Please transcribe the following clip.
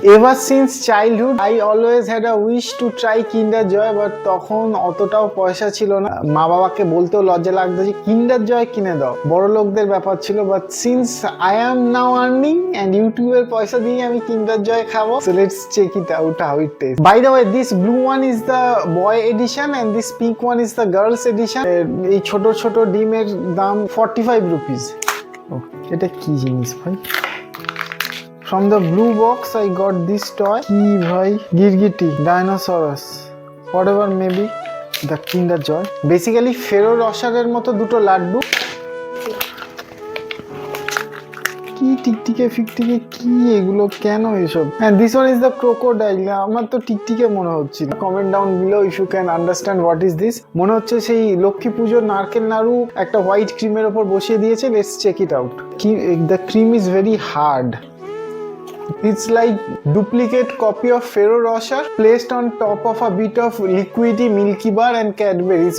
Ever since childhood, I always had a wish to try Kinder Joy, but তখন অতটাও পয়সা ছিল না, মা বাবাকে বলতেও লজ্জা লাগতো যে Kinder Joy কিনে দাও, বড় লোকদের ব্যাপার ছিল। But since I am now earning and ইউটিউবের পয়সা দিয়ে আমি Kinder Joy খাবো, so let's check it out how it tastes. By the way, this blue one is the boy edition and this pink one is the girls edition. এই ছোট ছোট ডিমের দাম 45 rupees. এটা কি জিনিস ভাই? From the blue box I got this toy. কি ভাই? গিরগিটি, dinosaurs, whatever maybe. The Kinder Joy. Basically ফেরো রসারের মতো দুটো লাড্ডু। কি টিকটিকে ফিকটিকে কি এগুলো, কেন এসব? And this one is the crocodile. আমার তো টিকটিকে মনে হচ্ছে। Comment down below if you can understand what is this. মনে হচ্ছে সেই লক্ষ্মী পুজোর নারকেল নাড়ু একটা হোয়াইট ক্রিমের উপর বসিয়ে দিয়েছে। Let's check it out. The cream is very hard. It's like duplicate copy of Ferrero Rocher placed on top of a bit of liquidy Milky Bar and Cadbury's.